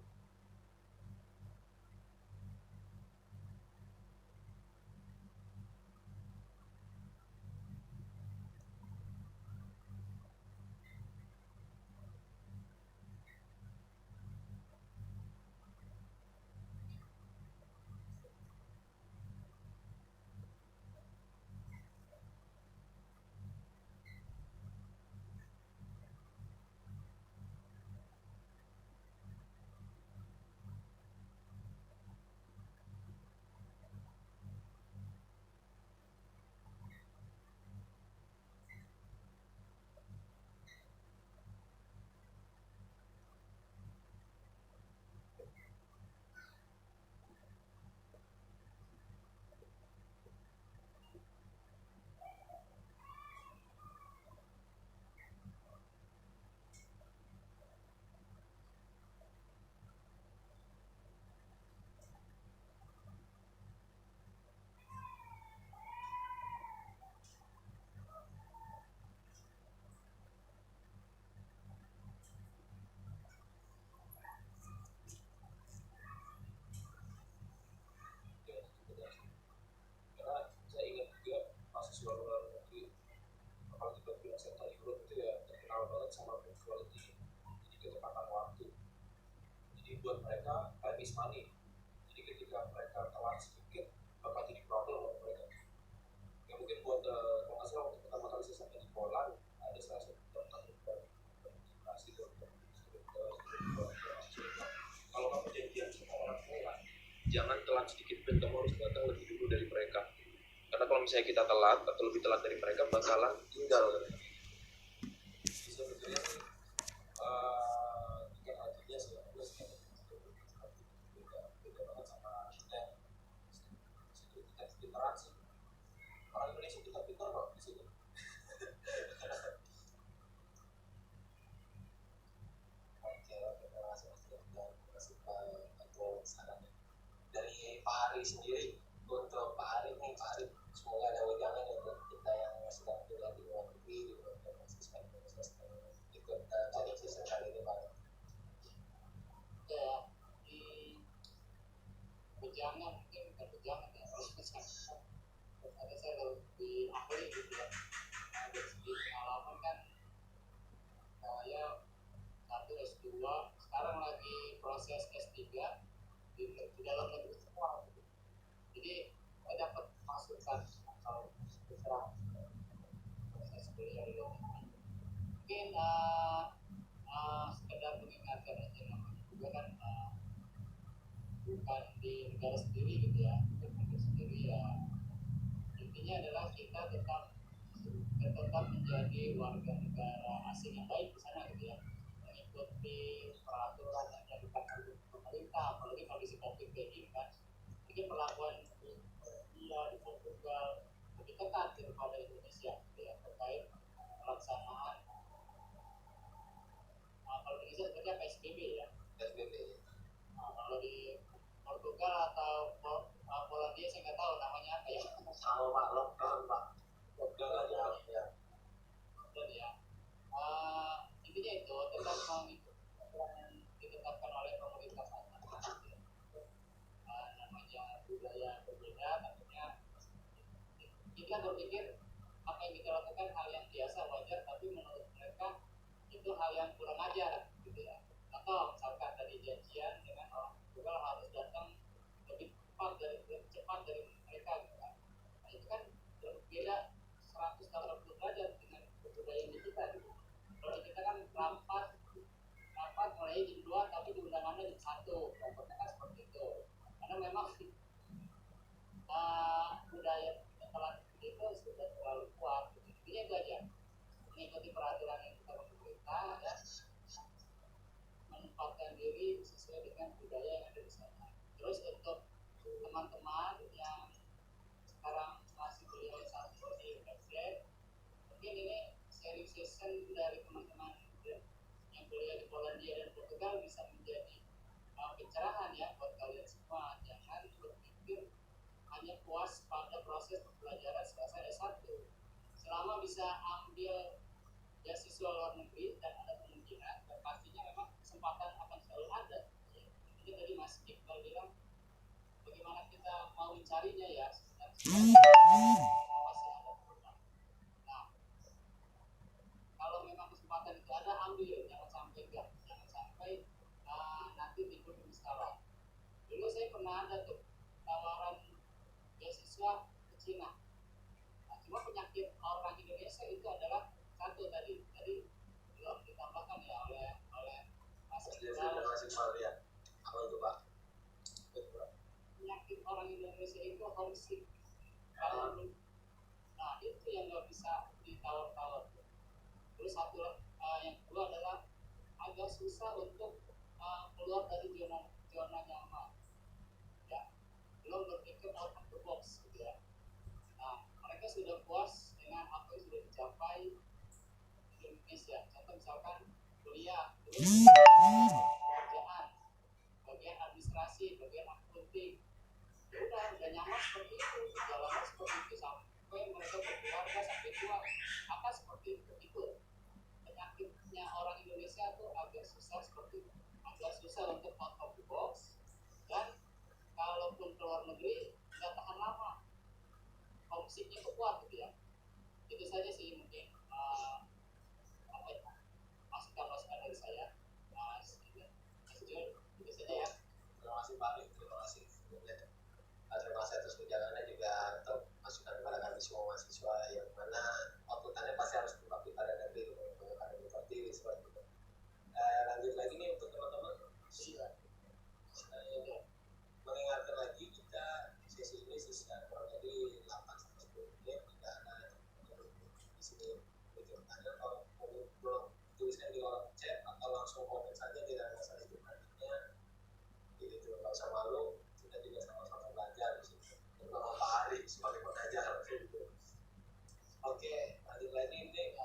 Karena saya ingat juga mahasiswa luar negeri, apalagi bagi SMK Europe itu ya terkenal banget sama punctuality, jadi kecepatan waktu. Jadi buat mereka time is money. Jadi ketika mereka telat sedikit bakal jadi problem buat mereka. Ya mungkin buat kalau nggak salah waktu pertama kali saya sampai di Poland ada salah satu teman berkomunikasi kalau kamu janjian sama orang Poland jangan telat sedikit dan kamu harus datang lebih dulu dari mereka, karena kalau misalnya kita telat atau lebih telat dari mereka bakalan tinggal. Bisa berkira sih tingkat hatinya sih beda banget sama kita pintaran sih. Orang Indonesia pintar kok di sini. Oke, terima kasih Mas Dian, terima kasih Pak sarannya. Dari Pak Hari sendiri, untuk Pak Hari nih, Pak Hari semoga ada wejangan untuk kita yang sedang tinggal di luar negeri, di luar mahasiswa Indonesia sedang ikut cari season kali ini Pak. Ya, di wejangan mungkin bukan wejangan ya, kalau ada saya lebih ahli gitu ya. Nah, dari segi pengalaman kan saya satu S2, sekarang lagi proses S3 di dalam negeri semua. Jadi saya dapat masukan atau terserah proses kuliah di luar negeri. Mungkin sekedar mengingatkan aja, namanya juga kan bukan di negara sendiri gitu ya, bukan negara sendiri ya. Intinya adalah kita tetap menjadi warga negara asing yang baik di sana gitu ya, mengikuti peraturan yang ditetapkan oleh pemerintah, apalagi kondisi COVID kayak gini kan. Jadi perlakuan di Portugal lebih ketat daripada Indonesia gitu ya, terkait pelaksanaan kalau di Indonesia sebenarnya PSBB ya. PSBB. Kalau di Portugal atau Polandia saya nggak tahu namanya apa ya. Sama Pak, lockdown Pak. Lockdown aja ya. Dan ya intinya itu tetap mengikuti yang ditetapkan oleh pemerintah sana. Namanya budaya berbeda, tentunya kita berpikir apa yang kita lakukan hal yang biasa wajar, tapi menurut mereka itu hal yang kurang ajar gitu ya. Atau misalkan tadi janjian dengan orang Portugal harus datang lebih cepat dari mereka gitu kan. Nah, itu kan berbeda 180 derajat dengan kebudayaan di kita gitu. Kalau kita kan rapat mulai jam 2 tapi di undangannya jam 1, contohnya kan seperti itu. Karena memang budaya telat itu sudah terlalu kuat gitu. Intinya itu aja, mengikuti peraturan yang kita pemerintah ya, menempatkan diri sesuai dengan budaya yang ada di sana. Terus untuk teman-teman yang sekarang ini sharing session dari teman-teman yang kuliah di Polandia dan Portugal bisa menjadi pencerahan ya buat kalian semua. Jangan berpikir hanya puas pada proses pembelajaran selesai S1. Selama bisa ambil beasiswa luar negeri dan ada kemungkinan, dan pastinya memang kesempatan akan selalu ada. Ini tadi Mas Iqbal bilang, bagaimana kita mau mencarinya ya, masih ada peluang. Nah, kalau memang kesempatan itu ada, ambil, jangan sampai enggak, jangan sampai nanti timbul penyesalan. Dulu saya pernah ada tuh tawaran beasiswa ke Cina. Nah, cuma penyakit orang Indonesia itu adalah satu tadi belum ditambahkan ya oleh Mas Iqbal ya. Apa itu Pak? penyakit orang Indonesia itu homesick. Nah itu yang nggak bisa ditawar-tawar. Terus satu yang kedua adalah agak susah untuk keluar dari zona nyaman. Ya, belum berpikir out of the box gitu ya. Nah mereka sudah puas dengan apa yang sudah dicapai di Indonesia. Contoh misalkan kuliah, terus pekerjaan, bagian administrasi, bagian accounting, udah nyaman seperti itu, jalannya seperti itu sampai mereka berkeluarga sampai tua, akan seperti itu. Penyakitnya orang Indonesia tuh agak susah seperti itu, agak susah untuk out of the box, dan kalaupun keluar negeri nggak tahan lama, homesicknya tuh kuat gitu ya. Itu saja sih mungkin masukan dari saya, Mas Jul, itu saja ya. Terima kasih Pak, terima kasih. Terima kasih atas perjalanannya juga untuk masukan kepada kami semua mahasiswa yang mana outputannya pasti harus berbakti pada negeri untuk akademi seperti itu. Lanjut lagi nih untuk teman-teman. Saya mengingatkan lagi kita sesi ini sisa kurang lebih 8-10 menit. Jika ada di sini bertanya kalau belum tuliskan di kolom chat atau langsung komen saja, tidak ada masalah itu nantinya. Jadi nggak usah malu, kita juga sama-sama belajar di sini. Terutama Pak Ari sebagai pengajar. Oke, lanjut lagi ini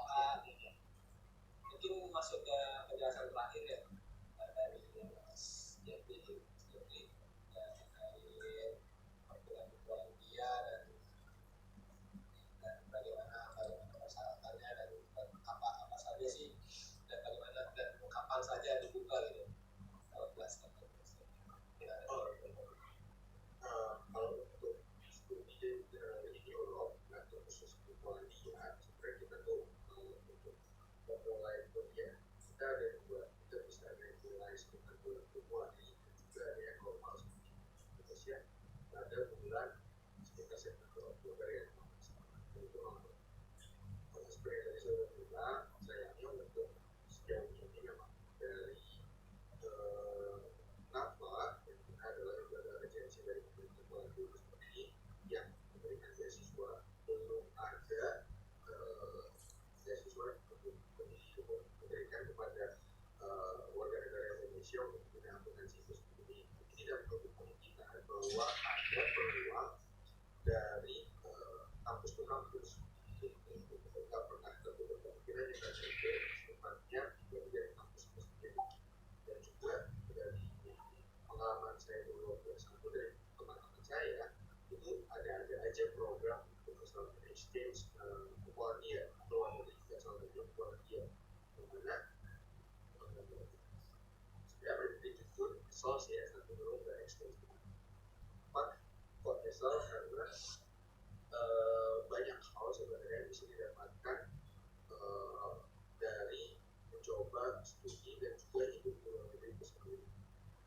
mungkin masuk ke penjelasan terakhir ya dari Mas Jeffrey dari perkuliahan dia dan bagaimana persyaratannya dan apa saja sih dan bagaimana dan kapan saja dibuka gitu kalau kelas kalau untuk studi di Europe atau khusus di Polandia, sebenarnya kita tuh untuk memulai kuliah kita ada dua, kita bisa mulai sekitar bulan Februari dan juga ada yang normal seperti Indonesia pada bulan sekitar September Oktober yang itu normal. Kalau seperti yang tadi saya bilang, sayangnya untuk sejauh ini memang dari NAFA yang adalah lembaga agensi dari pemerintah Polandia seperti ini yang memberikan beasiswa, belum ada beasiswa untuk memberikan kepada warga negara Indonesia untuk menggunakan akuntansi itu seperti ini. Tidak menutup kemungkinan bahwa ada peluang dari kampus ke kampus. Kita pernah tertutup kemungkinan yang ada itu tempatnya juga menjadi kampus itu sendiri. Dan juga dari pengalaman saya dulu bersama dari teman-teman saya itu ada aja program untuk personal exchange ke Polandia, luar negeri personal Polandia, dimana sudah berpikir pun sos ya satu program exchange. Pak, kok esal karena banyak hal sebenarnya bisa didapatkan dari mencoba studi dan juga hidup di luar negeri itu sendiri.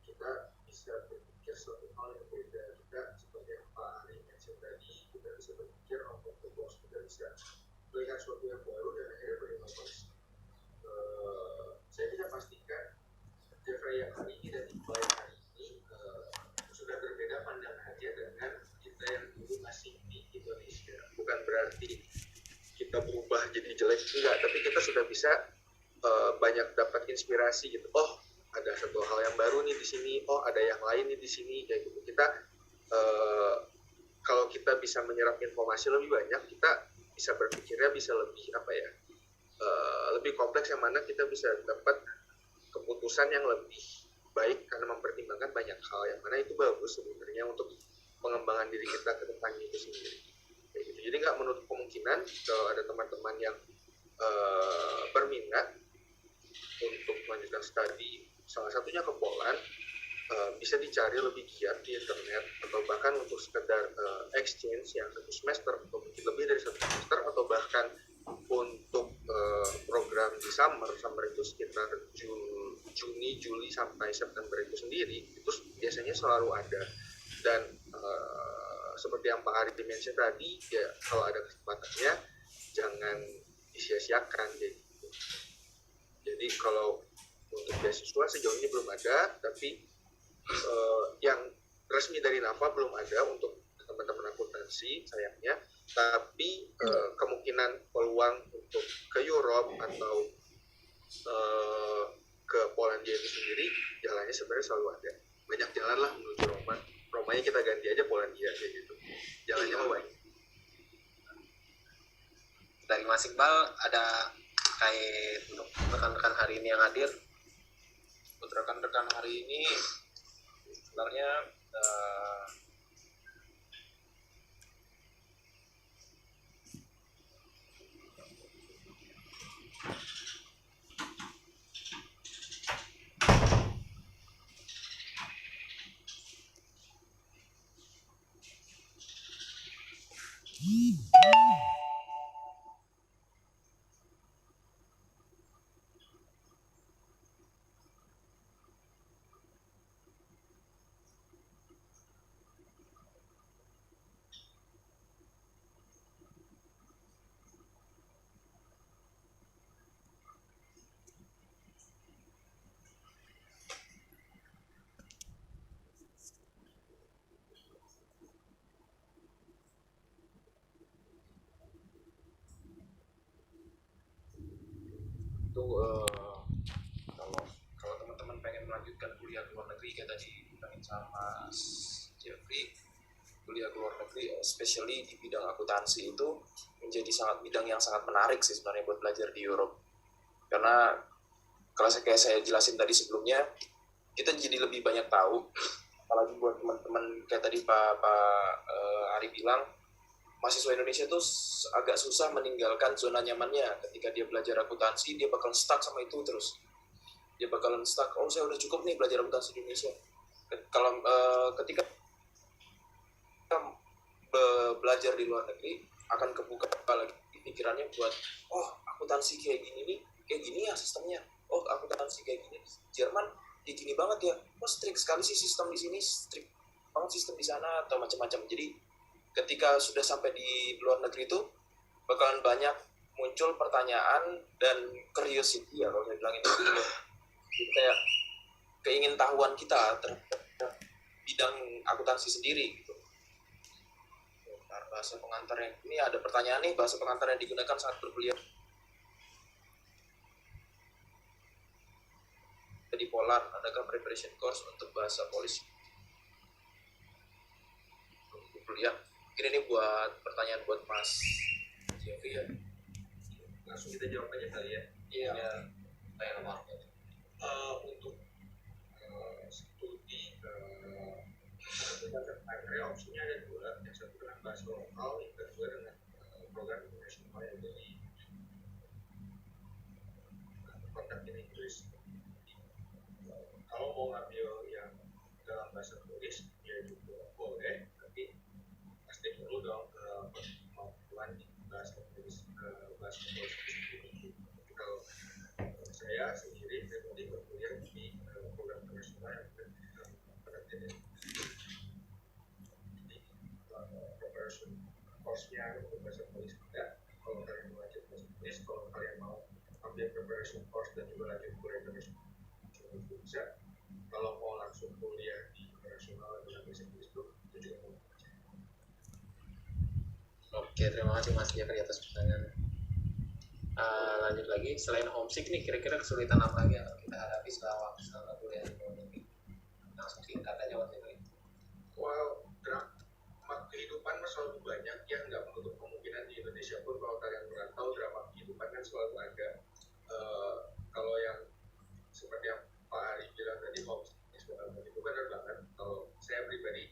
Kita bisa berpikir suatu hal yang berbeda. Kita seperti yang Pak Ari mention tadi, kita bisa berpikir out of the box, kita bisa melihat sesuatu yang baru dan akhirnya berinovasi. Saya bisa pastikan Jeffrey yang hari ini dan Iqbal yang hari ini sudah berbeda pandangannya dengan kita yang dulu masih di Indonesia. Bukan berarti kita berubah jadi jelek, enggak, tapi kita sudah bisa banyak dapat inspirasi gitu. Oh, ada satu hal yang baru nih di sini. Oh, ada yang lain nih di sini kayak gitu. Kita kalau kita bisa menyerap informasi lebih banyak, kita bisa berpikirnya bisa lebih lebih kompleks, yang mana kita bisa dapat keputusan yang lebih baik karena mempertimbangkan banyak hal, yang mana itu bagus sebenarnya untuk pengembangan diri kita ke depannya itu sendiri. Kayak gitu. Jadi nggak menutup kemungkinan kalau ada teman-teman yang berminat untuk melanjutkan studi, salah satunya ke Poland, bisa dicari lebih giat di internet, atau bahkan untuk sekedar exchange yang 1 semester atau mungkin lebih dari 1 semester, atau bahkan untuk program di summer itu sekitar Juni, Juli sampai September itu sendiri, itu biasanya selalu ada. Dan seperti yang Pak Ari mention tadi, ya kalau ada kesempatannya jangan disia-siakan gitu. Jadi kalau untuk beasiswa sejauh ini belum ada, tapi yang resmi dari NAFA belum ada untuk teman-teman akuntansi sayangnya. Tapi kemungkinan peluang untuk ke Europe atau ke Polandia itu sendiri, jalannya sebenarnya selalu ada. Banyak jalan lah menuju Roma. Romanya kita ganti aja Polandia kayak gitu. Jalannya banyak. Dari Mas Iqbal ada terkait untuk rekan-rekan hari ini yang hadir? Untuk rekan-rekan hari ini sebenarnya itu kalau teman-teman pengen melanjutkan kuliah ke luar negeri kayak tadi bilangin sama Jeffrey, kuliah ke luar negeri especially di bidang akuntansi itu menjadi bidang yang sangat menarik sih sebenarnya buat belajar di Europe. Karena kalau kayak saya jelasin tadi sebelumnya, kita jadi lebih banyak tahu, apalagi buat teman-teman kayak tadi Pak Ari bilang, mahasiswa Indonesia tuh agak susah meninggalkan zona nyamannya. Ketika dia belajar akuntansi, dia bakal stuck sama itu terus. Dia bakalan stuck, oh saya udah cukup nih belajar akuntansi di Indonesia. Kalau ketika belajar di luar negeri, akan kebuka lagi pikirannya buat, oh akuntansi kayak gini nih, kayak gini ya sistemnya. Oh akuntansi kayak gini, Jerman kayak gini banget ya. Oh strict sekali sih sistem di sini, strict banget sistem di sana, atau macam-macam. Jadi ketika sudah sampai di luar negeri itu bakalan banyak muncul pertanyaan dan curiosity ya kalau saya bilangin itu. Jadi kayak keingintahuan kita terhadap bidang akuntansi sendiri gitu. Bahasa pengantar yang ini ada pertanyaan nih, bahasa pengantar yang digunakan saat berkuliah di Poland, adakah preparation course untuk bahasa Polish kuliah? Mungkin ini buat pertanyaan buat Mas Jeffrey ya. Langsung kita jawab aja kali ya. Iya. Kayak apa? Untuk studi ada opsinya ada 2, yang satu dengan bahasa lokal, yang kedua dengan program internasional yang dari kontak in Inggris. Kalau mau ngambil yang dalam bahasa tulis ya juga boleh, tapi pasti perlu dong kemampuan di bahasa tulis sendiri. Kalau saya sendiri pribadi berkuliah di program internasional yang jadi preparation course-nya untuk bahasa tulis ada. Kalau kalian mau lanjut bahasa tulis, kalau kalian mau ambil preparation course dan juga lanjut kuliah internasional bisa. Kalau mau langsung kuliah di internasional dengan bahasa tulis itu juga mau. Oke, terima kasih Mas Jeffrey atas pertanyaannya. Lanjut lagi, selain homesick nih, kira-kira kesulitan apa lagi yang kita hadapi selama kuliah di luar negeri? Langsung singkat aja Mas Jeffrey. Wow, drama kehidupan selalu banyak yang nggak menutup kemungkinan di Indonesia pun kalau kalian merantau drama kehidupan kan selalu ada kalau yang seperti yang Pak Ari bilang tadi homesick itu benar banget. Kalau saya pribadi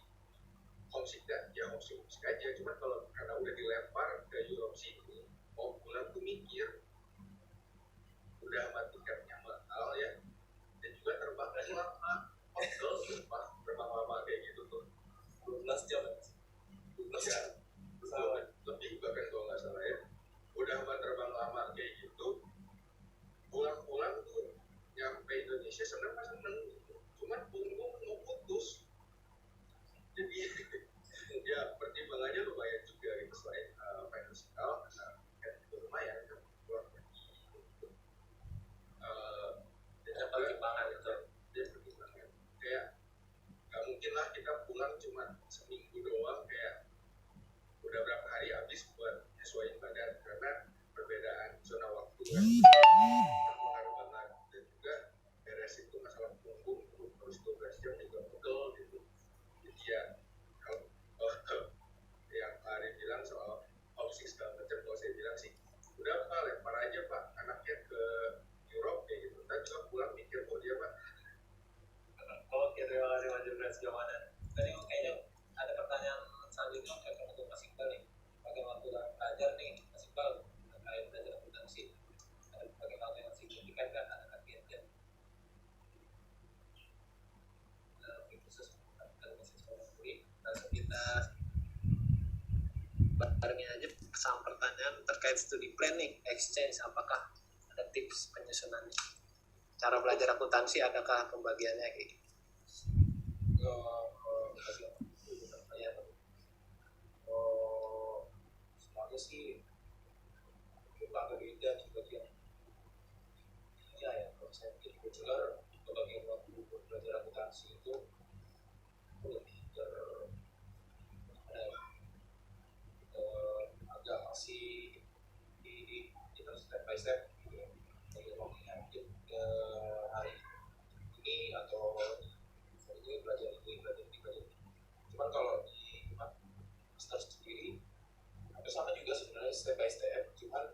homesick aja, cuma kalau karena udah dilempar ke Europe sini mau pulang tuh mikir udah amat tiketnya mahal ya, dan juga terbangnya lama. Kalau terbang lama kayak gitu tuh 12 jam ya, lebih bahkan kalau nggak salah ya, udah amat terbang lama kayak gitu, pulang-pulang tuh nyampe Indonesia seneng gitu. Cuman punggung mau putus, jadi ya pertimbangannya lumayan juga gitu, selain finansial karena kan itu lumayan kan keluar pergi gitu. Dan pertimbangan itu dia pertimbangan kayak nggak mungkin lah kita pulang cuma seminggu doang, kayak udah berapa hari habis buat nyesuaiin badan, karena perbedaan zona waktu kan berpengaruh banget, dan juga beres itu masalah punggung terus 12 jam juga pegel gitu. Jadi ya kalau yang Pak Ari bilang soal homesick segala macam, kalau saya bilang sih udah Pak, lempar aja Pak anaknya ke Europe kayak gitu, ntar juga pulang mikir kok dia Pak. Oke, terima kasih Mas Jebres jawabannya. Tadi kayaknya ada pertanyaan selanjutnya untuk Mas Iqbal nih. Bagaimana waktu dalam belajar nih, Mas Iqbal, terkait belajar akuntansi, ada bagaimana yang signifikan kan ada kiat-kiat khusus dari mahasiswa negeri. Langsung kita barengnya aja sama pertanyaan terkait studi planning, exchange, apakah ada tips penyusunannya? Cara belajar akuntansi, adakah pembagiannya kayak gitu? Semuanya sih agak beda di bagian ya kalau saya pikir kebetulan bagian waktu belajar akuntansi itu lebih agak masih di step by step gitu, bagian waktunya mungkin hari ini atau ini belajar ini. Cuman kalau di master sendiri hampir sama juga sebenarnya step by step, cuman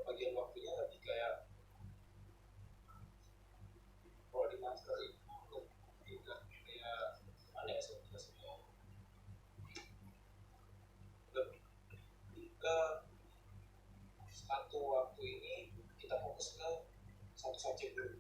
bagian waktunya lebih kayak kalau di master itu tidak kayak mana ya saya jelasnya, lebih ke satu waktu ini kita fokus ke satu subjek dulu